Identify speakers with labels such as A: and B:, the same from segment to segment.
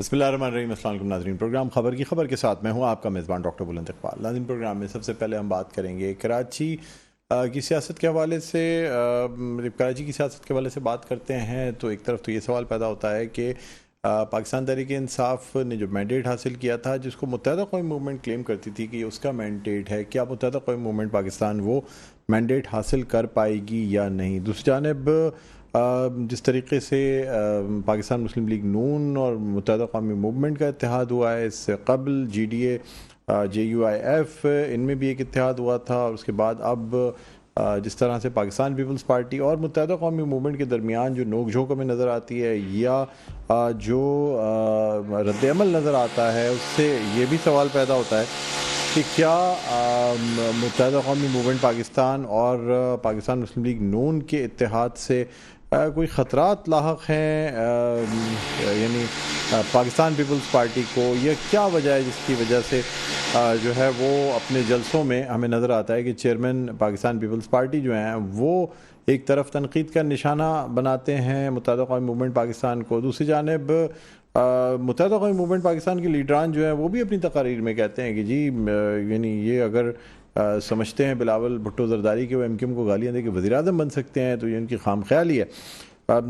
A: بسم اللہ الرحمن الرحیم۔ السلام علیکم ناظرین، پروگرام خبر کی خبر کے ساتھ میں ہوں آپ کا میزبان ڈاکٹر بلند اقبال۔ ناظرین، پروگرام میں سب سے پہلے ہم بات کریں گے کراچی کی سیاست کے حوالے سے۔ کراچی کی سیاست کے حوالے سے بات کرتے ہیں تو ایک طرف تو یہ سوال پیدا ہوتا ہے کہ پاکستان تحریک انصاف نے جو مینڈیٹ حاصل کیا تھا، جس کو متحدہ قومی موومنٹ کلیم کرتی تھی کہ اس کا مینڈیٹ ہے، کیا متحدہ قومی موومنٹ پاکستان وہ مینڈیٹ حاصل کر پائے گی یا نہیں؟ دوسری جانب جس طریقے سے پاکستان مسلم لیگ نون اور متحدہ قومی موومنٹ کا اتحاد ہوا ہے، اس سے قبل G D A, J U I F, ان میں بھی ایک اتحاد ہوا تھا، اور اس کے بعد اب جس طرح سے پاکستان پیپلز پارٹی اور متحدہ قومی موومنٹ کے درمیان جو نوک جھونک ہمیں نظر آتی ہے یا جو رد عمل نظر آتا ہے، اس سے یہ بھی سوال پیدا ہوتا ہے کہ کیا متحدہ قومی موومنٹ پاکستان اور پاکستان مسلم لیگ نون کے اتحاد سے کوئی خطرات لاحق ہیں، یعنی پاکستان پیپلز پارٹی کو، یا کیا وجہ ہے جس کی وجہ سے جو ہے وہ اپنے جلسوں میں ہمیں نظر آتا ہے کہ چیئرمین پاکستان پیپلز پارٹی جو ہیں وہ ایک طرف تنقید کا نشانہ بناتے ہیں متحدہ قومی موومنٹ پاکستان کو، دوسری جانب متحدہ قومی موومنٹ پاکستان کے لیڈران جو ہیں وہ بھی اپنی تقاریر میں کہتے ہیں کہ جی یعنی یہ اگر سمجھتے ہیں بلاول بھٹو زرداری کے وہ ایم کیو ایم کو گالیاں دے کے وزیر اعظم بن سکتے ہیں تو یہ ان کی خام خیالی ہے۔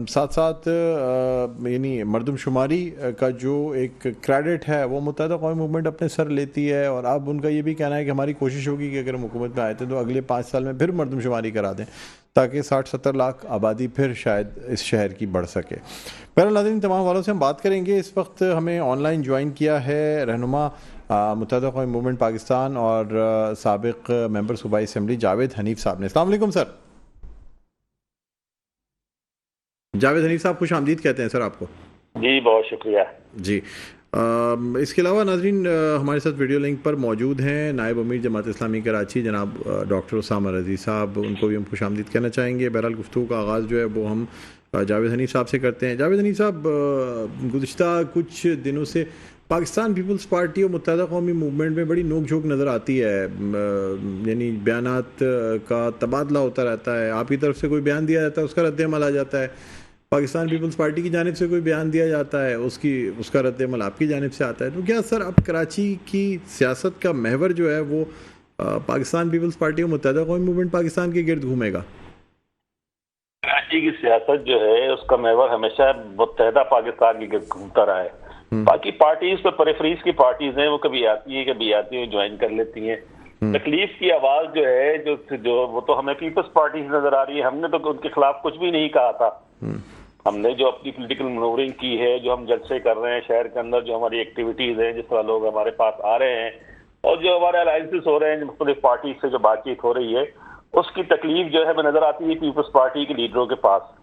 A: ساتھ ساتھ یعنی مردم شماری کا جو ایک کریڈٹ ہے وہ متحدہ قومی موومنٹ اپنے سر لیتی ہے، اور اب ان کا یہ بھی کہنا ہے کہ ہماری کوشش ہوگی کہ اگر ہم حکومت میں آئے تھے تو اگلے 5 سال میں پھر مردم شماری کرا دیں تاکہ 60-70 لاکھ آبادی پھر شاید اس شہر کی بڑھ سکے۔ بہرحال ناظرین، تمام والوں سے ہم بات کریں گے۔ اس وقت ہمیں آن لائن جوائن کیا ہے رہنما متحدہ قومی موومنٹ پاکستان اور سابق ممبر صوبائی اسمبلی جاوید حنیف صاحب نے۔ السلام علیکم سر۔ جاوید حنیف صاحب، خوش آمدید کہتے ہیں سر آپ کو۔
B: جی بہت شکریہ۔
A: جی اس کے علاوہ ناظرین ہمارے ساتھ ویڈیو لنک پر موجود ہیں نائب امیر جماعت اسلامی کراچی جناب ڈاکٹر اسامہ رضی صاحب، ان کو بھی ہم خوش آمدید کہنا چاہیں گے۔ بہرحال گفتگو کا آغاز جو ہے وہ ہم جاوید حنیف صاحب سے کرتے ہیں۔ جاوید حنیف صاحب، گزشتہ کچھ دنوں سے پاکستان پیپلز پارٹی اور متحدہ قومی موومنٹ میں بڑی نوک جھونک نظر آتی ہے، یعنی بیانات کا تبادلہ ہوتا رہتا ہے، آپ کی طرف سے کوئی بیان دیا جاتا ہے اس کا رد عمل آ جاتا ہے، پاکستان پیپلز پارٹی کی جانب سے کوئی بیان دیا جاتا ہے اس کا رد عمل آپ کی جانب سے آتا ہے۔ تو کیا سر اب کراچی کی سیاست کا محور جو ہے وہ پاکستان پیپلز پارٹی اور متحدہ قومی موومنٹ پاکستان کے گرد گھومے گا؟
B: کراچی کی سیاست جو ہے اس کا محور ہمیشہ متحدہ پاکستان کے گرد گھومتا رہا ہے۔ باقی پارٹیز تو پریفریز کی پارٹیز ہیں، وہ کبھی آتی ہیں کبھی آتی ہیں، جوائن کر لیتی ہیں۔ تکلیف کی آواز جو ہے جو وہ تو ہمیں پیپلز پارٹی سے نظر آ رہی ہے۔ ہم نے تو ان کے خلاف کچھ بھی نہیں کہا تھا۔ ہم نے جو اپنی پولیٹیکل منورنگ کی ہے، جو ہم جلسے کر رہے ہیں شہر کے اندر، جو ہماری ایکٹیویٹیز ہیں، جس طرح لوگ ہمارے پاس آ رہے ہیں اور جو ہمارے الائنسز ہو رہے ہیں مختلف پارٹیز سے جو بات چیت ہو رہی ہے، اس کی تکلیف جو ہے ہمیں نظر آتی ہے پیپلز پارٹی کے لیڈروں کے پاس،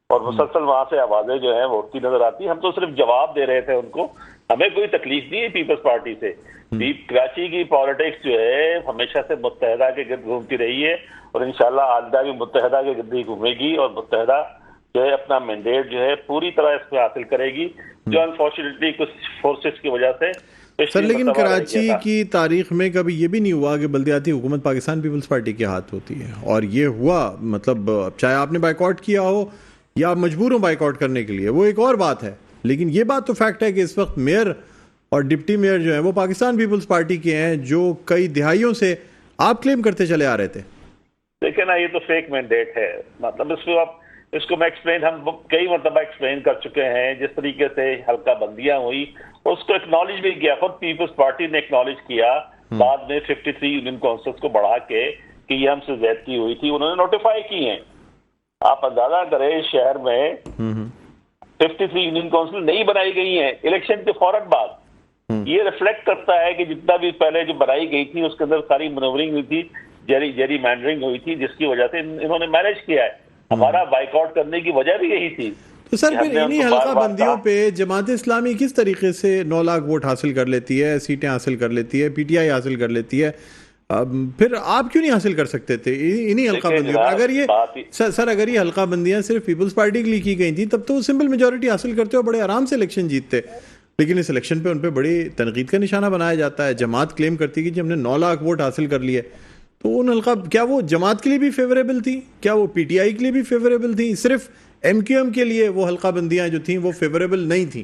B: اور مسلسل وہاں سے آوازیں جو ہیں وہ اٹھتی نظر آتی ہیں۔ ہم تو صرف جواب دے رہے تھے ان کو، ہمیں کوئی تکلیف نہیں ہے پیپلز پارٹی سے۔ کراچی کی پالیٹکس جو ہے ہمیشہ سے متحدہ کے گرد گھومتی رہی ہے، اور انشاءاللہ آئندہ بھی متحدہ کے گرد ہی گھومے گی، اور متحدہ جو ہے اپنا مینڈیٹ جو ہے پوری طرح اس پہ حاصل کرے گی، جو انفارچونیٹلی کچھ فورسز کی وجہ سے۔
A: سر لیکن کراچی کی تاریخ میں کبھی یہ بھی نہیں ہوا کہ بلدیاتی حکومت پاکستان پیپلز پارٹی کے ہاتھ ہوتی ہے، اور یہ ہوا مطلب چاہے آپ نے بائیکاٹ کیا ہو یا آپ مجبور ہوں بائیکاٹ کرنے کے لیے، وہ ایک اور بات ہے، لیکن یہ بات تو فیکٹ ہے کہ اس وقت میئر اور ڈپٹی میئر جو ہیں وہ پاکستان پیپلز پارٹی کے ہیں، جو کئی دہائیوں سے آپ کلیم کرتے چلے آ رہے تھے۔
B: دیکھیں نا، یہ تو فیک مینڈیٹ ہے، مطلب اس کو میں ہم کئی مرتبہ ایکسپلین کر چکے ہیں۔ جس طریقے سے حلقہ بندیاں ہوئی اس کو اکنالج بھی کیا، خود پیپلز پارٹی نے اکنالج کیا بعد میں 53 یونین کونسلز کو بڑھا کے کہ یہ ہم سے زیادتی ہوئی تھی، انہوں نے نوٹیفائی کی ہیں۔ آپ اندازہ کریں شہر میں 53 یونین کونسل نہیں بنائی گئی ہیں الیکشن کے فوراً بعد۔ یہ ریفلیکٹ کرتا ہے کہ جتنا بھی پہلے جو بنائی گئی تھی اس کے اندر ساری منورنگ ہوئی تھی، جیری مینڈرنگ ہوئی تھی، جس کی وجہ سے انہوں نے مینج کیا ہے۔ ہمارا بائیک آؤٹ کرنے کی وجہ بھی یہی تھی۔
A: تو سر پھر انہی حلقہ بندیوں پہ جماعت اسلامی کس طریقے سے 9 لاکھ ووٹ حاصل کر لیتی ہے، سیٹیں حاصل کر لیتی ہے، پی ٹی آئی حاصل کر لیتی ہے، پھر آپ کیوں نہیں حاصل کر سکتے تھے انہی حلقہ بندیوں پہ؟ اگر یہ حلقہ بندیاں صرف پیپلز پارٹی کے لیے کی گئی تھیں تب تو وہ سمپل میجورٹی حاصل کرتے اور بڑے آرام سے الیکشن جیتتے، لیکن اس الیکشن پہ ان پہ بڑی تنقید کا نشانہ بنایا جاتا ہے۔ جماعت کلیم کرتی ہے کہ ہم نے 9 لاکھ ووٹ حاصل کر لیے، تو ان حلقہ کیا وہ جماعت کے لیے بھی فیوریبل تھی؟ کیا وہ پی ٹی آئی کے لیے بھی فیوریبل تھی؟ صرف ایم کیو ایم کے لیے وہ حلقہ بندیاں جو تھیں وہ فیوریبل نہیں تھیں؟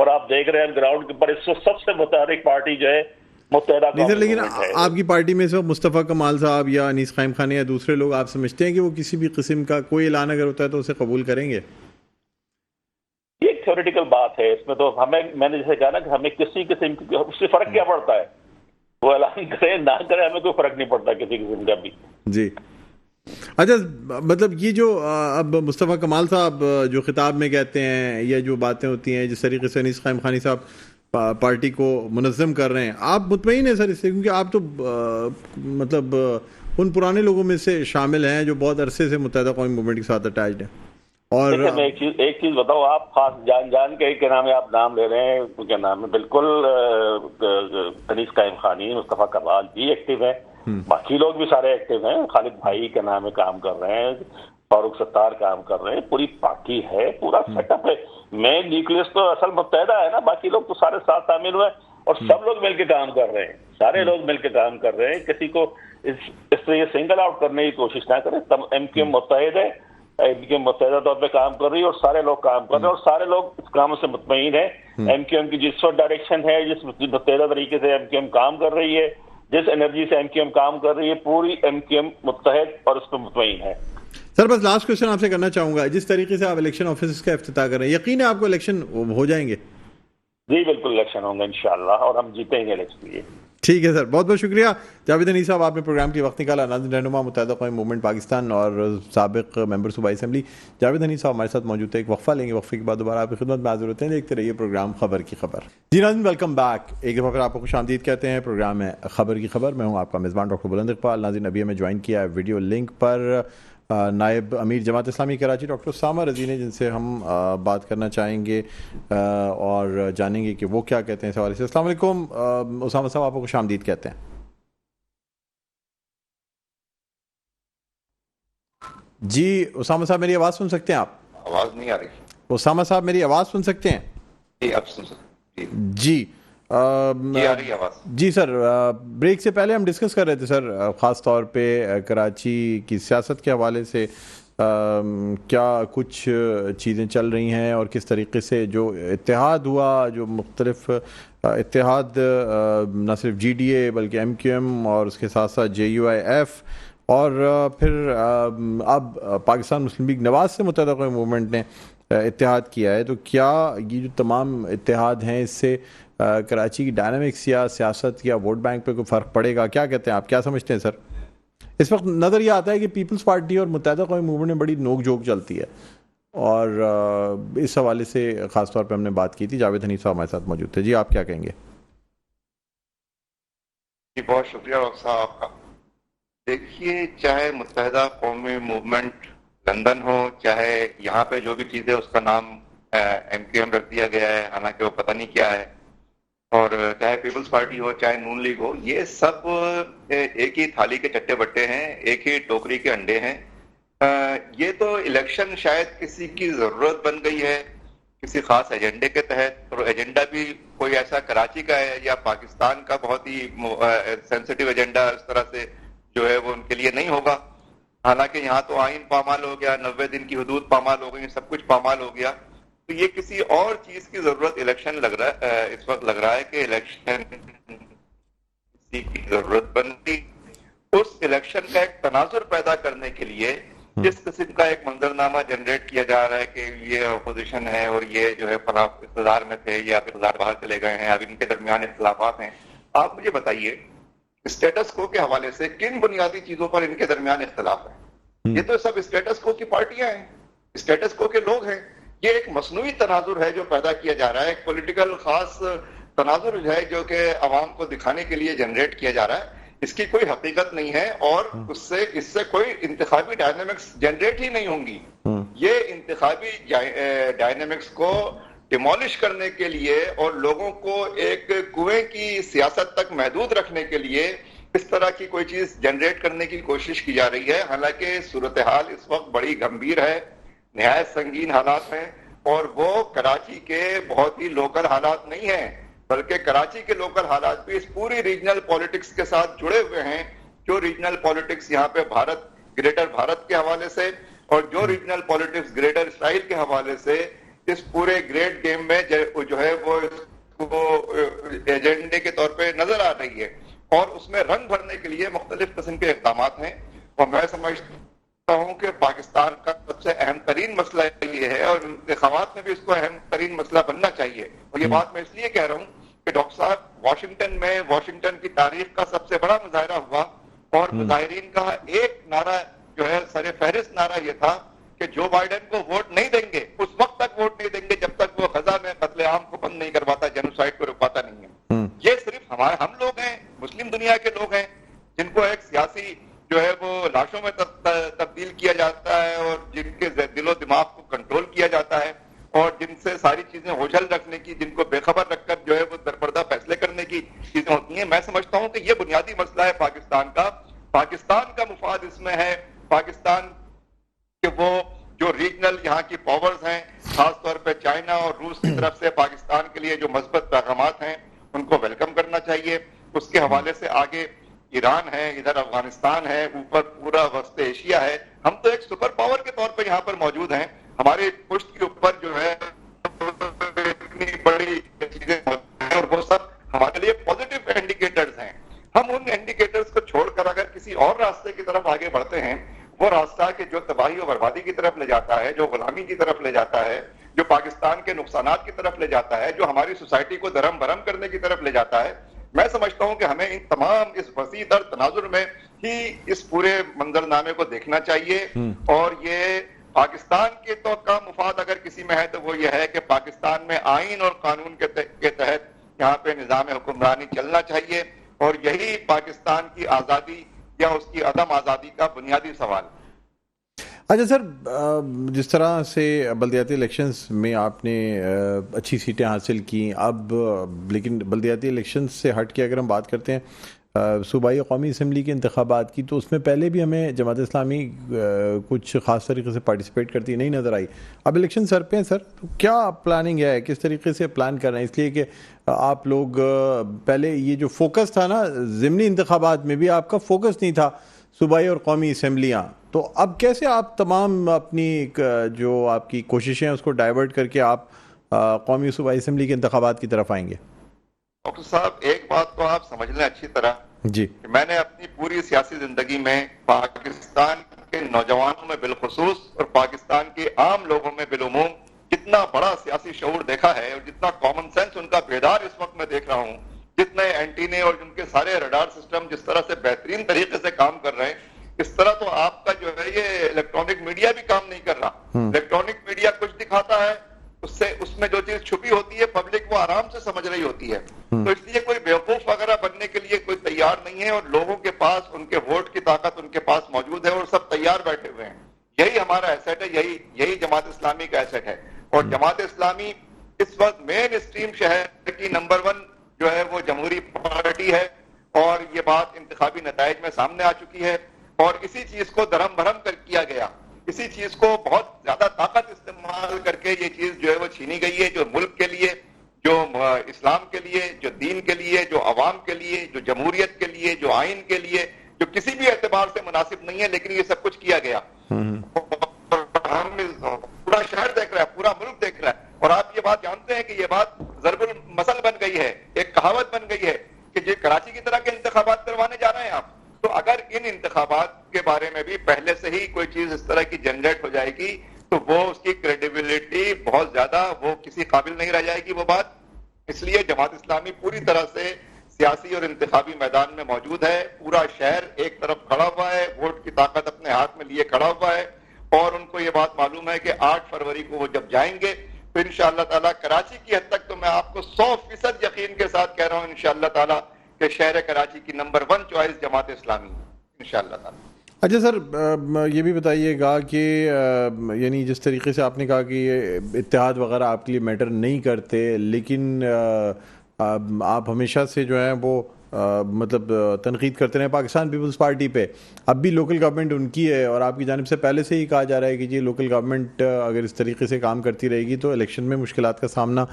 B: اور آپ دیکھ رہے ہیں گراؤنڈ کے اوپر اس وقت سب سے متحرک پارٹی جو ہے متحدہ قومی
A: لیکن
B: موومنٹ ہے.
A: آپ کی پارٹی میں اس وقت مصطفیٰ کمال صاحب یا انیس قائم خان یا دوسرے لوگ آپ سمجھتے ہیں کہ وہ کسی بھی قسم کا کوئی اعلان اگر ہوتا ہے تو اسے قبول کریں گے؟
B: یہ ایک تھیوریٹیکل بات ہے، اس میں تو ہمیں، میں نے جیسے کہا نا کہ ہمیں کسی قسم کی اس سے فرق کیا پڑتا ہے، وہ اعلان کرے نہ کرے ہمیں کوئی فرق نہیں پڑتا کسی قسم کا بھی.
A: جی اچھا، مطلب یہ جو اب مصطفیٰ کمال صاحب جو خطاب میں کہتے ہیں یا جو باتیں ہوتی ہیں جس طریقے سے انیس قائم خانی صاحب پارٹی کو منظم کر رہے ہیں، آپ مطمئن ہیں سر اس سے؟ کیونکہ آپ تو مطلب ان پرانے لوگوں میں سے شامل ہیں جو بہت عرصے سے متحدہ قومی موومنٹ کے ساتھ اٹیچڈ ہیں. اور
B: میں ایک چیز بتاؤ، آپ خاص جان کے کیا نام ہے، آپ نام لے رہے ہیں، کیا نام ہے، بالکل انیس قائم خانی، مصطفیٰ کمال جی ایکٹیو ہیں، باقی لوگ بھی سارے ایکٹیو ہیں، خالد بھائی کے نام ہے کام کر رہے ہیں، فاروق ستار کام کر رہے ہیں، پوری پارٹی ہے، پورا سیٹ اپ ہے. مین نیوکلس تو اصل متحدہ ہے نا، باقی لوگ تو سارے ساتھ شامل ہوئے اور سب لوگ مل کے کام کر رہے ہیں، سارے لوگ مل کے کام کر رہے ہیں. کسی کو اس سے یہ سنگل آؤٹ کرنے کی کوشش نہ کریں. ایم کیو ایم متحد ہے، ایم کیو ایم متحدہ طور پہ کام کر رہی ہے اور سارے لوگ کام کر رہے ہیں اور سارے لوگ اس کام سے مطمئن ہیں. ایم کیو ایم کی جس وقت ڈائریکشن ہے، جس متحدہ طریقے سے ایم کیو ایم کام کر رہی ہے، جس انرجی سے ایم کیو ایم کام کر رہی ہے، پوری ایم کیو ایم متحد اور اس پہ مطمئن ہے.
A: سر بس لاسٹ کوشچن آپ سے کرنا چاہوں گا، جس طریقے سے آپ الیکشن آفیسز کا افتتاح کر رہے ہیں، یقین ہے آپ کو الیکشن ہو جائیں گے؟
B: جی بالکل الیکشن ہوں گے انشاءاللہ اور ہم جیتیں گے الیکشن. یہ
A: ٹھیک ہے سر، بہت بہت شکریہ جاوید انیس صاحب، آپ نے پروگرام کی وقت نکالا. ناظرین، رہنما متحدہ قومی موومنٹ پاکستان اور سابق ممبر صوبائی اسمبلی جاوید انیس صاحب ہمارے ساتھ موجود تھے. ایک وقفہ لیں گے، وقفے کے بعد دوبارہ آپ کی خدمت میں حاضر ہوتے ہیں. دیکھتے رہیے پروگرام خبر کی خبر. جی ناظرین، ویلکم بیک. ایک دفعہ پھر آپ کو خوش آمدید کہتے ہیں. پروگرام ہے خبر کی خبر، میں ہوں آپ کا میزبان ڈاکٹر بلند اقبال. ناظرین، ابھی ہمیں جوائن کیا ہے ویڈیو لنک پر نائب امیر جماعت اسلامی کراچی ڈاکٹر اسامہ رضی نے، جن سے ہم بات کرنا چاہیں گے اور جانیں گے کہ وہ کیا کہتے ہیں اس حوالے سے. السلام علیکم اسامہ صاحب، آپ کو خوش آمدید کہتے ہیں. جی اسامہ صاحب، میری آواز سن سکتے ہیں آپ؟
C: آواز نہیں آ رہی.
A: اسامہ صاحب میری آواز سن سکتے ہیں؟
C: جی اب سن سکتے.
A: جی
C: آ رہی آواز.
A: جی سر، بریک سے پہلے ہم ڈسکس کر رہے تھے سر، خاص طور پہ کراچی کی سیاست کے حوالے سے کیا کچھ چیزیں چل رہی ہیں اور کس طریقے سے جو اتحاد ہوا، جو مختلف اتحاد نہ صرف جی ڈی اے بلکہ ایم کیو ایم اور اس کے ساتھ ساتھ جے یو آئی ایف اور پھر اب پاکستان مسلم لیگ نواز سے متحدہ قومی موومنٹ نے اتحاد کیا ہے، تو کیا یہ جو تمام اتحاد ہیں اس سے کراچی کی ڈائنامکس یا سیاست یا ووٹ بینک پہ کوئی فرق پڑے گا؟ کیا کہتے ہیں آپ، کیا سمجھتے ہیں سر؟ اس وقت نظر یہ آتا ہے کہ پیپلز پارٹی اور متحدہ قومی موومنٹ میں بڑی نوک جھوک چلتی ہے اور اس حوالے سے خاص طور پہ ہم نے بات کی تھی. جاوید حنیف صاحب ہمارے ساتھ موجود تھے. جی آپ کیا کہیں گے؟
C: جی بہت شکریہ ڈاکٹر صاحب آپ کا. دیکھیے، چاہے متحدہ قومی موومنٹ لندن ہو، چاہے یہاں پہ جو بھی چیز ہے اس کا نام ایم کیو ایم رکھ دیا گیا ہے، حالانکہ وہ پتہ نہیں کیا ہے، اور چاہے پیپلز پارٹی ہو چاہے نون لیگ ہو، یہ سب ایک ہی تھالی کے چٹے بٹے ہیں، ایک ہی ٹوکری کے انڈے ہیں. یہ تو الیکشن شاید کسی کی ضرورت بن گئی ہے کسی خاص ایجنڈے کے تحت، اور ایجنڈا بھی کوئی ایسا کراچی کا ہے یا پاکستان کا بہت ہی سینسٹیو ایجنڈا اس طرح سے جو ہے وہ ان کے لیے نہیں ہوگا. حالانکہ یہاں تو آئین پامال ہو گیا، 90 دن کی حدود پامال ہو گئی، سب کچھ پامال ہو گیا. تو یہ کسی اور چیز کی ضرورت الیکشن اس وقت لگ رہا ہے کہ الیکشن کسی کی ضرورت بن گئی. اس الیکشن کا ایک تناظر پیدا کرنے کے لیے جس قسم کا ایک منظرنامہ جنریٹ کیا جا رہا ہے کہ یہ اپوزیشن ہے اور یہ جو ہے فلاں اقتدار میں تھے یا اقتدار باہر چلے گئے ہیں، اب ان کے درمیان اختلافات ہیں. آپ مجھے بتائیے اسٹیٹس کو کے حوالے سے کن بنیادی چیزوں پر ان کے درمیان اختلاف ہے؟ یہ تو سب اسٹیٹس کو کی پارٹیاں ہیں، اسٹیٹس کو کے لوگ ہیں. یہ ایک مصنوعی تناظر ہے جو پیدا کیا جا رہا ہے، ایک پولیٹیکل خاص تناظر ہے جو کہ عوام کو دکھانے کے لیے جنریٹ کیا جا رہا ہے. اس کی کوئی حقیقت نہیں ہے اور اس سے کوئی انتخابی ڈائنامکس جنریٹ ہی نہیں ہوں گی. یہ انتخابی ڈائنامکس کو ڈیمولش کرنے کے لیے اور لوگوں کو ایک کنویں کی سیاست تک محدود رکھنے کے لیے اس طرح کی کوئی چیز جنریٹ کرنے کی کوشش کی جا رہی ہے. حالانکہ صورتحال اس وقت بڑی گمبھیر ہے، نہایت سنگین حالات ہیں، اور وہ کراچی کے بہت ہی لوکل حالات نہیں ہیں، بلکہ کراچی کے لوکل حالات بھی اس پوری ریجنل پولیٹکس کے ساتھ جڑے ہوئے ہیں. جو ریجنل پولیٹکس یہاں پہ گریٹر بھارت کے حوالے سے اور جو ریجنل پولیٹکس گریٹر اسرائیل کے حوالے سے، اس پورے گریٹ گیم میں جو ہے وہ ایجنڈے کے طور پہ نظر آ رہی ہے، اور اس میں رنگ بھرنے کے لیے مختلف قسم کے اقدامات ہیں. اور میں سمجھتا ہوں کہ پاکستان کا سب سے اہم ترین مسئلہ یہ ہے، اور انتخابات میں بھی اس کو اہم ترین مسئلہ بننا چاہیے. اور یہ بات میں اس لیے کہہ رہا ہوں کہ ڈاکٹر صاحب واشنگٹن کی تاریخ کا سب سے بڑا مظاہرہ ہوا، اور مظاہرین کا ایک نعرہ جو ہے سر فہرست نعرہ یہ تھا کہ جو بائیڈن کو ووٹ نہیں دیں گے، اس وقت تک ووٹ نہیں دیں گے جب تک وہ غزہ میں قتل عام کو بند نہیں کرواتا، جینوسائیڈ کو رکواتا نہیں ہے. یہ صرف ہم لوگ ہیں، مسلم دنیا کے لوگ ہیں، جن کو ایک سیاسی جو ہے وہ لاشوں میں تبدیل کیا جاتا ہے، اور جن کے دل و دماغ کو کنٹرول کیا جاتا ہے، اور جن سے ساری چیزیں اوجھل رکھنے کی، جن کو بے خبر رکھ کر جو ہے وہ درپردہ فیصلے کرنے کی چیزیں ہوتی ہیں. میں سمجھتا ہوں کہ یہ بنیادی مسئلہ ہے پاکستان کا مفاد اس میں ہے. پاکستان کہ وہ جو ریجنل یہاں کی پاورز ہیں، خاص طور پہ چائنا اور روس کی طرف سے پاکستان کے لیے جو مثبت پیغامات ہیں ان کو ویلکم کرنا چاہیے. اس کے حوالے سے آگے ایران ہے، ادھر افغانستان ہے، اوپر پورا وسط ایشیا ہے. ہم تو ایک سپر پاور کے طور پہ یہاں پر موجود ہیں. ہمارے پشت کے اوپر جو ہے اتنی بڑی چیزیں موجود ہیں، اور وہ سب ہمارے لیے پازیٹیو انڈیکیٹرز ہیں. ہم ان انڈیکیٹرز کو چھوڑ کر اگر کسی اور راستے کی طرف آگے بڑھتے ہیں، وہ راستہ کہ جو تباہی و بربادی کی طرف لے جاتا ہے، جو غلامی کی طرف لے جاتا ہے، جو پاکستان کے نقصانات کی طرف لے جاتا ہے، جو ہماری سوسائٹی کو درہم برہم کرنے کی طرف لے جاتا ہے، میں سمجھتا ہوں کہ ہمیں ان تمام اس وسیع تر تناظر میں ہی اس پورے منظرنامے کو دیکھنا چاہیے. اور یہ پاکستان کے تو کا مفاد اگر کسی میں ہے تو وہ یہ ہے کہ پاکستان میں آئین اور قانون کے تحت یہاں پہ نظام حکمرانی چلنا چاہیے، اور یہی پاکستان کی آزادی یا اس کی عدم آزادی کا بنیادی سوال.
A: اچھا سر، جس طرح سے بلدیاتی الیکشنز میں آپ نے اچھی سیٹیں حاصل کیں، اب لیکن بلدیاتی الیکشنز سے ہٹ کے اگر ہم بات کرتے ہیں صوبائی قومی اسمبلی کے انتخابات کی، تو اس میں پہلے بھی ہمیں جماعت اسلامی کچھ خاص طریقے سے پارٹیسپیٹ کرتی نہیں نظر آئی. اب الیکشن سر پہ ہیں سر، تو کیا پلاننگ ہے، کس طریقے سے پلان کر رہے ہیں؟ اس لیے کہ آپ لوگ پہلے یہ جو فوکس تھا نا ضمنی انتخابات میں بھی آپ کا فوکس نہیں تھا صوبائی اور قومی اسمبلیاں، تو اب کیسے آپ تمام اپنی جو آپ کی کوششیں ہیں اس کو ڈائیورٹ کر کے آپ قومی صوبائی اسمبلی کے انتخابات کی طرف آئیں گے؟
C: ڈاکٹر صاحب ایک بات تو آپ سمجھ لیں اچھی طرح
A: جی،
C: کہ میں نے اپنی پوری سیاسی زندگی میں پاکستان کے نوجوانوں میں بالخصوص اور پاکستان کے عام لوگوں میں بالعموم جتنا بڑا سیاسی شعور دیکھا ہے، اور جتنا کامن سینس ان کا بیدار اس وقت میں دیکھ رہا ہوں، جتنے اینٹینے اور ان کے سارے ریڈار سسٹم جس طرح سے بہترین طریقے سے کام کر رہے ہیں، اس طرح تو آپ کا جو ہے یہ الیکٹرانک میڈیا بھی کام نہیں کر رہا. الیکٹرانک میڈیا کچھ دکھاتا ہے، اس میں جو چیز چھپی ہوتی ہے پبلک وہ آرام سے سمجھ رہی ہوتی ہے. تو اس لیے کوئی بیوقوف وغیرہ بننے کے لیے کوئی تیار نہیں ہے، اور لوگوں کے پاس ان کے ووٹ کی طاقت ان کے پاس موجود ہے، اور سب تیار بیٹھے ہوئے ہیں. یہی ہمارا ایسٹ ہے، یہی جماعت اسلامی کا ایسٹ ہے. اور جماعت اسلامی اس وقت مین اسٹریم شہر کی نمبر 1 جو ہے وہ جمہوری پارٹی ہے، اور یہ بات انتخابی نتائج میں سامنے آ چکی ہے. اور اسی چیز کو درہم برہم کر کیا گیا، اسی چیز کو بہت زیادہ طاقت استعمال کر کے یہ چیز جو ہے وہ چھینی گئی ہے، جو ملک کے لیے، جو اسلام کے لیے، جو دین کے لیے، جو عوام کے لیے، جو جمہوریت کے لیے، جو آئین کے لیے، جو کسی بھی اعتبار سے مناسب نہیں ہے، لیکن یہ سب کچھ کیا گیا. پورا شہر دیکھ رہا ہے، پورا ملک دیکھ رہا ہے. اور آپ یہ بات جانتے ہیں کہ یہ بات ضرب المثل بن گئی ہے، ایک کہاوت بن گئی ہے کہ یہ کراچی کی طرح کے انتخابات کروانے جا رہے ہیں آپ. تو اگر ان انتخابات کے بارے میں بھی پہلے سے ہی کوئی چیز اس طرح کی جنریٹ ہو جائے گی تو وہ اس کی کریڈیبلٹی بہت زیادہ وہ کسی قابل نہیں رہ جائے گی وہ بات. اس لیے جماعت اسلامی پوری طرح سے سیاسی اور انتخابی میدان میں موجود ہے. پورا شہر ایک طرف کھڑا ہوا ہے، ووٹ کی طاقت اپنے ہاتھ میں لیے کھڑا ہوا ہے، اور ان کو یہ بات معلوم ہے کہ 8 فروری کو وہ جب جائیں گے تو انشاءاللہ تعالیٰ کراچی کی حد تک تو میں آپ کو 100% یقین کے ساتھ کہہ رہا ہوں انشاءاللہ تعالیٰ کہ شہر کراچی کی نمبر 1 چوائس جماعت اسلامی انشاءاللہ تعالیٰ.
A: اچھا سر، یہ بھی بتائیے گا کہ یعنی جس طریقے سے آپ نے کہا کہ یہ اتحاد وغیرہ آپ کے لیے میٹر نہیں کرتے، لیکن آپ ہمیشہ سے جو ہیں وہ مطلب تنقید کرتے رہے پاکستان پیپلز پارٹی پہ. اب بھی لوکل گورنمنٹ ان کی ہے، اور آپ کی جانب سے پہلے سے ہی کہا جا رہا ہے کہ یہ لوکل گورنمنٹ اگر اس طریقے سے کام کرتی رہے گی تو الیکشن میں مشکلات کا سامنا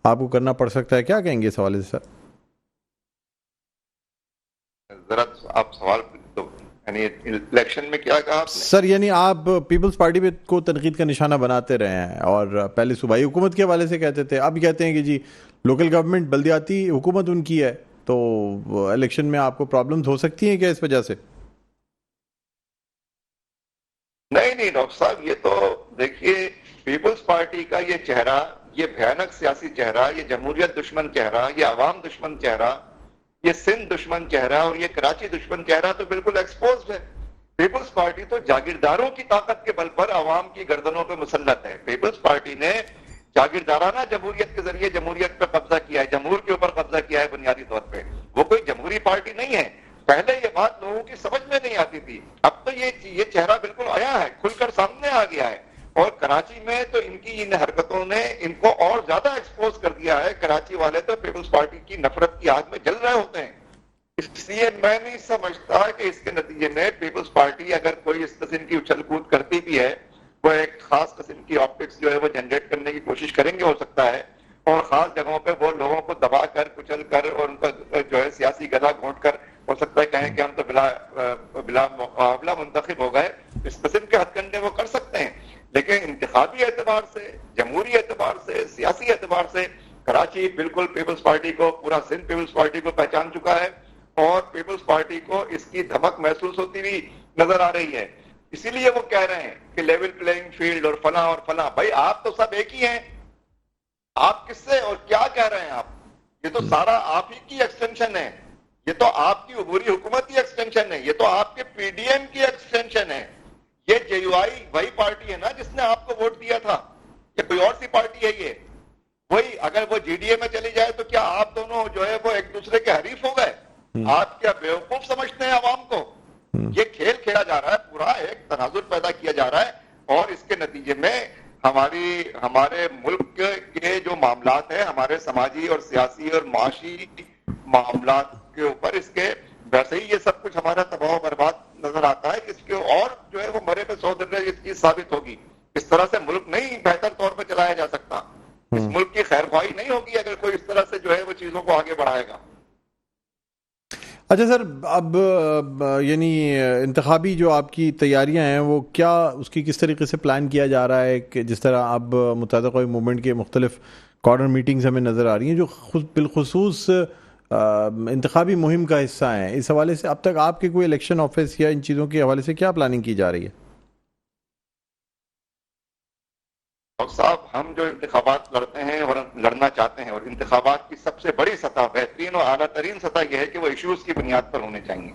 A: آپ کو کرنا پڑ سکتا ہے. کیا کہیں گے اس حوالے سے سر؟
C: ذرا آپ سوال تو یعنی الیکشن میں کیا کہا آپ نے؟
A: سر یعنی آپ پیپلز پارٹی پہ کو تنقید کا نشانہ بناتے رہے ہیں، اور پہلے صوبائی حکومت کے حوالے سے کہتے تھے، اب کہتے ہیں کہ جی لوکل گورنمنٹ بلدیاتی حکومت ان کی ہے، تو الیکشن میں آپ کو پرابلمز ہو سکتی ہیں کیا اس وجہ سے؟
C: نہیں ڈاکٹر صاحب، یہ تو دیکھیے پیپلز پارٹی کا یہ چہرہ، یہ بھیانک سیاسی چہرہ، یہ جمہوریت دشمن چہرہ، یہ عوام دشمن چہرہ، یہ سندھ دشمن چہرہ اور یہ کراچی دشمن چہرہ تو بالکل ایکسپوزڈ ہے۔ پیپلز پارٹی تو جاگیرداروں کی طاقت کے بل پر عوام کی گردنوں پہ مسلط ہے۔ پیپلز پارٹی نے جاگیردارانہ جمہوریت کے ذریعے جمہوریت پہ قبضہ کیا ہے، جمہور کے اوپر قبضہ کیا ہے بنیادی طور پہ۔ وہ کوئی جمہوری پارٹی نہیں ہے۔ پہلے یہ بات لوگوں کی سمجھ میں نہیں آتی تھی، اب تو یہ چہرہ بالکل آیا ہے، کھل کر سامنے آ گیا ہے، اور کراچی میں تو ان کی ان حرکتوں نے ان کو اور زیادہ ایکسپوز کر دیا ہے۔ کراچی والے تو پیپلز پارٹی کی نفرت کی آگ میں جل رہے ہوتے ہیں۔ اس لیے میں نہیں سمجھتا کہ اس کے نتیجے میں پیپلز پارٹی اگر کوئی اس قسم کی اچھل کود کرتی بھی ہے، وہ ایک خاص قسم کی آپٹکس جو ہے وہ جنریٹ کرنے کی کوشش کریں گے ہو سکتا ہے، اور خاص جگہوں پہ وہ لوگوں کو دبا کر کچل کر اور ان کا جو ہے سیاسی گلا گھونٹ کر ہو سکتا ہے کہیں کہ ہم تو بلا مقابلہ منتخب ہو گئے۔ اس قسم کے ہتھ کنڈے وہ کر سکتے ہیں، لیکن انتخابی اعتبار سے، جمہوری اعتبار سے، سیاسی اعتبار سے کراچی بالکل پیپلز پارٹی کو، پورا سندھ پیپلز پارٹی کو پہچان چکا ہے، اور پیپلز پارٹی کو اس کی دھمک محسوس ہوتی ہوئی نظر آ رہی ہے۔ اسی لیے وہ کہہ رہے ہیں کہ لیول پلینگ فیلڈ اور فلاں اور فلاں۔ بھائی آپ تو سب ایک ہی ہیں، آپ کس سے اور کیا کہہ رہے ہیں آپ؟ یہ تو سارا آپ ہی کی ایکسٹینشن ہے، یہ تو آپ کی عبوری حکومت کی ایکسٹینشن ہے، یہ تو آپ کے پی ڈی ایم کی ایکسٹینشن ہے۔ یہ جے یو آئی وہی پارٹی ہے نا جس نے آپ کو ووٹ دیا تھا، یا کوئی اور سی پارٹی ہے یہ؟ وہی اگر وہ جی ڈی اے میں چلی جائے تو کیا آپ دونوں جو ہے وہ ایک دوسرے کے حریف ہو گئے؟ آپ کیا بیوقوف سمجھتے ہیں عوام کو؟ یہ کھیل کھیلا جا رہا ہے، پورا ایک تناظر پیدا کیا جا رہا ہے، اور اس کے نتیجے میں ہمارے ملک کے جو معاملات ہیں، ہمارے سماجی اور سیاسی اور معاشی معاملات کے اوپر اس کے ویسے ہی یہ سب کچھ ہمارا تباہ و برباد نظر آتا ہے کہ اس کے اور جو ہے وہ مرے پہ 100 درجے اس چیز ثابت ہوگی۔ اس طرح سے ملک نہیں بہتر طور پہ چلایا جا سکتا، اس ملک کی خیر خواہی نہیں ہوگی اگر کوئی اس طرح سے جو ہے وہ چیزوں کو آگے بڑھائے گا۔
A: اچھا سر، اب یعنی انتخابی جو آپ کی تیاریاں ہیں وہ کیا، اس کی کس طریقے سے پلان کیا جا رہا ہے؟ کہ جس طرح اب متحدہ قومی موومنٹ کے مختلف کارنر میٹنگز ہمیں نظر آ رہی ہیں جو بالخصوص انتخابی مہم کا حصہ ہیں، اس حوالے سے اب تک آپ کے کوئی الیکشن آفس یا ان چیزوں کے حوالے سے کیا پلاننگ کی جا رہی ہے؟
C: ڈاکٹر صاحب، ہم جو انتخابات لڑتے ہیں اور لڑنا چاہتے ہیں، اور انتخابات کی سب سے بڑی سطح، بہترین اور اعلیٰ ترین سطح یہ ہے کہ وہ ایشوز کی بنیاد پر ہونے چاہیے۔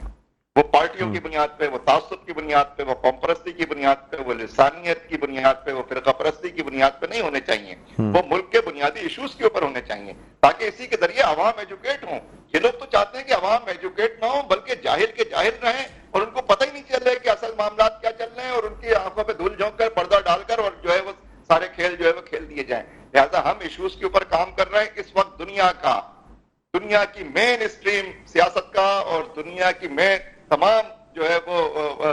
C: وہ پارٹیوں کی بنیاد پہ، وہ تعصب کی بنیاد پہ، وہ قوم پرستی کی بنیاد پہ، وہ لسانیت کی بنیاد پہ، وہ فرقہ پرستی کی بنیاد پہ نہیں ہونے چاہیے۔ وہ ملک کے بنیادی ایشوز کے اوپر ہونے چاہیے، تاکہ اسی کے ذریعے عوام ایجوکیٹ ہوں۔ یہ لوگ تو چاہتے ہیں کہ عوام ایجوکیٹ نہ ہوں، بلکہ جاہل کے جاہل رہیں، اور ان کو پتہ ہی نہیں چل رہا کہ اصل معاملات کیا چل رہے ہیں، اور ان کی آنکھوں پہ دھول جھونک کر، پردہ ڈال کر، اور جو ہے وہ سارے کھیل جو ہے وہ کھیل دیے جائیں۔ لہذا ہم ایشوز کے اوپر کام کر رہے ہیں۔ اس وقت دنیا کی مین اسٹریم سیاست کا، اور دنیا کی مین تمام جو ہے وہ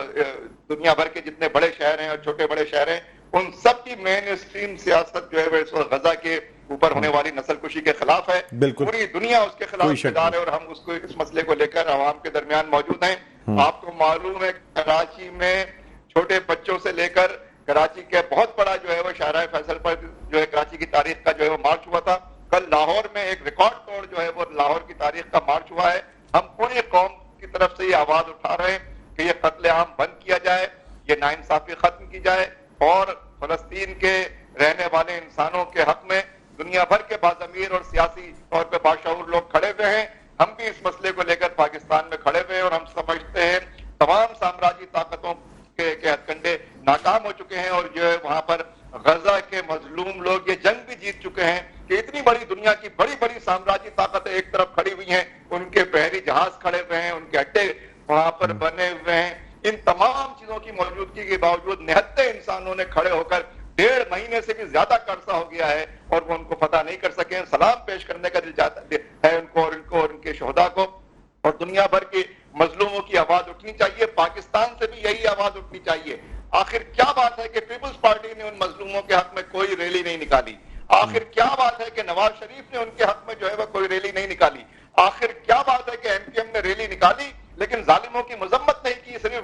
C: دنیا بھر کے جتنے بڑے شہر ہیں اور چھوٹے بڑے شہر ہیں، ان سب کی مین اسٹریم سیاست جو ہے وہ اس وقت غزہ کے اوپر ہونے والی نسل کشی کے خلاف ہے۔ پوری دنیا اس کے خلاف بیدار ہے، اور ہم اس مسئلے کو لے کر عوام کے درمیان موجود ہیں۔ آپ کو معلوم ہے کراچی میں چھوٹے بچوں سے لے کر کراچی کے بہت بڑا جو ہے وہ شاہراہ فیصل پر جو ہے کراچی کی تاریخ کا جو ہے وہ مارچ ہوا تھا۔ کل لاہور میں ایک ریکارڈ توڑ جو ہے وہ لاہور کی تاریخ کا مارچ ہوا ہے۔ ہم پوری قوم کی طرف سے یہ آواز اٹھا رہے ہیں کہ یہ قتل عام بند کیا جائے، یہ ناانصافی ختم کی جائے، اور فلسطین کے رہنے والے انسانوں کے حق میں دنیا بھر کے باضمیر اور سیاسی طور پہ باشعور لوگ کھڑے ہوئے ہیں۔ ہم بھی اس مسئلے کو لے کر پاکستان میں کھڑے ہوئے ہیں، اور ہم سمجھتے ہیں تمام سامراجی طاقتوں کے ہتھ کنڈے ناکام ہو چکے ہیں، اور جو ہے وہاں پر غزہ کے مظلوم لوگ یہ جنگ بھی جیت چکے ہیں کہ اتنی بڑی دنیا کی بڑی بڑی سامراجی طاقتیں ایک طرف کھڑی ہوئی ہیں، ان کے بحری جہاز کھڑے ہوئے ہیں، ان کے اڈے وہاں پر بنے ہوئے ہیں۔ ان تمام چیزوں کی موجودگی کے باوجود نہتے انسانوں نے کھڑے ہو کر 1.5 مہینے سے بھی زیادہ کا عرصہ ہو گیا ہے، اور وہ ان کو فتح نہیں کر سکے۔ سلام پیش کرنے کا دل چاہتا ہے ان کو اور ان کے شہداء کو، اور دنیا بھر کے مظلوموں کی آواز اٹھنی چاہیے۔ پاکستان سے بھی یہی آواز اٹھنی چاہیے۔ آخر کیا بات ہے کہ پیپلز پارٹی نے ان مظلوموں کے حق میں کوئی ریلی نہیں نکالی؟ آخر کیا بات ہے کہ نواز شریف نے ان کے حق میں جو ہے وہ کوئی ریلی نہیں نکالی؟ آخر کیا بات ہے کہ ایم پی ایم نے ریلی نکالی لیکن ظالموں کی مذمت نہیں کی، صرف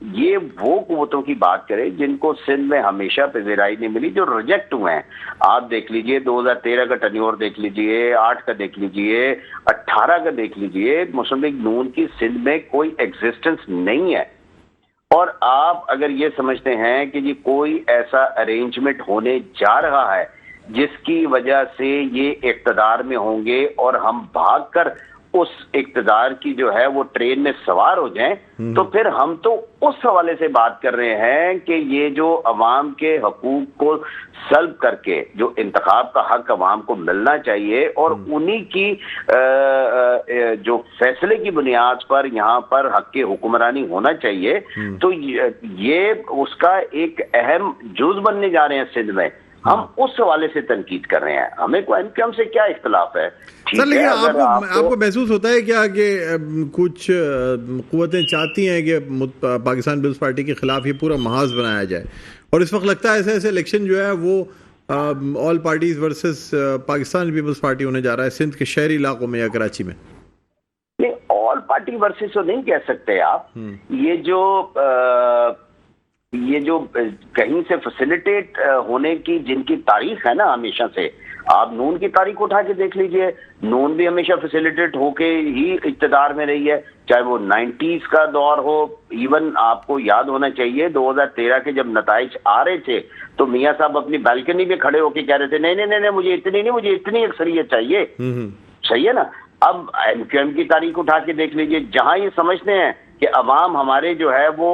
D: یہ وہ قوتوں کی بات کریں جن کو سندھ میں ہمیشہ پذیرائی نہیں ملی، جو ریجیکٹ ہوئے ہیں. آپ دیکھ لیجئے 2013 کا ٹینیور دیکھ لیجئے، 8 کا دیکھ لیجئے، 18 کا دیکھ لیجئے. مسلم لیگ نون کی سندھ میں کوئی ایگزسٹنس نہیں ہے. اور آپ اگر یہ سمجھتے ہیں کہ جی کوئی ایسا ارینجمنٹ ہونے جا رہا ہے جس کی وجہ سے یہ اقتدار میں ہوں گے اور ہم بھاگ کر اس اقتدار کی جو ہے وہ ٹرین میں سوار ہو جائیں، تو پھر ہم تو اس حوالے سے بات کر رہے ہیں کہ یہ جو عوام کے حقوق کو سلب کر کے جو انتخاب کا حق عوام کو ملنا چاہیے اور انہی کی جو فیصلے کی بنیاد پر یہاں پر حق کی حکمرانی ہونا چاہیے، تو یہ اس کا ایک اہم جز بننے جا رہے ہیں سندھ میں. ہم اس حوالے سے تنقید کر رہے ہیں. ہمیں کو ایم کیو ایم سے کیا اختلاف ہے؟
A: سر لیکن آپ کو محسوس ہوتا ہے کیا کہ کچھ قوتیں چاہتی ہیں کہ پاکستان پیپلز پارٹی کے خلاف یہ پورا محاذ بنایا جائے، اور اس وقت لگتا ہے ایسے ایسے الیکشن جو ہے وہ all parties versus Pakistan Peoples Party ہونے جا رہا ہے سندھ کے شہری علاقوں میں یا کراچی میں؟
D: نہیں، آل پارٹی ورسز تو نہیں کہہ سکتے آپ. یہ جو کہیں سے فیسیلیٹیٹ ہونے کی جن کی تاریخ ہے نا ہمیشہ سے، آپ نون کی تاریخ اٹھا کے دیکھ لیجئے. نون بھی ہمیشہ فیسیلیٹیٹ ہو کے ہی اقتدار میں رہی ہے، چاہے وہ 90s کا دور ہو. ایون آپ کو یاد ہونا چاہیے 2013 کے جب نتائج آ رہے تھے تو میاں صاحب اپنی بالکنی میں کھڑے ہو کے کہہ رہے تھے نہیں مجھے اتنی اکثریت چاہیے. صحیح ہے نا. اب ایم کیو ایم کی تاریخ اٹھا کے دیکھ لیجئے، جہاں یہ سمجھتے ہیں کہ عوام ہمارے جو ہے وہ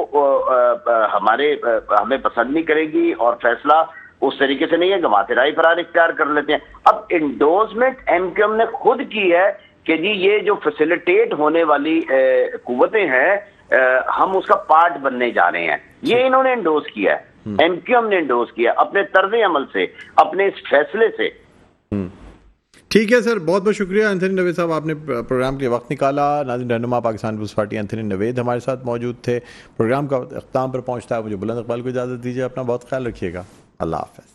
D: ہمیں پسند نہیں کرے گی اور فیصلہ اس طریقے سے نہیں ہے، گماتے رائے فرار اختیار کر لیتے ہیں. اب انڈورسمنٹ ایم کیو ایم نے خود کی ہے کہ جی یہ جو فیسیلیٹیٹ ہونے والی قوتیں ہیں ہم اس کا پارٹ بننے جا رہے ہیں. یہ انہوں نے انڈورس کیا ہے، ایم کیو ایم نے انڈورس کیا اپنے طرز عمل سے، اپنے اس فیصلے سے.
A: ٹھیک ہے سر، بہت بہت شکریہ انتھونی نوید صاحب، آپ نے پروگرام کے وقت نکالا. ناظرین، رہنما پاکستان پیپلز پارٹی انتھونی نوید ہمارے ساتھ موجود تھے. پروگرام کا اختتام پر پہنچتا ہے، مجھے بلند اقبال کو اجازت دیجیے. اپنا بہت خیال رکھیے گا. اللہ حافظ.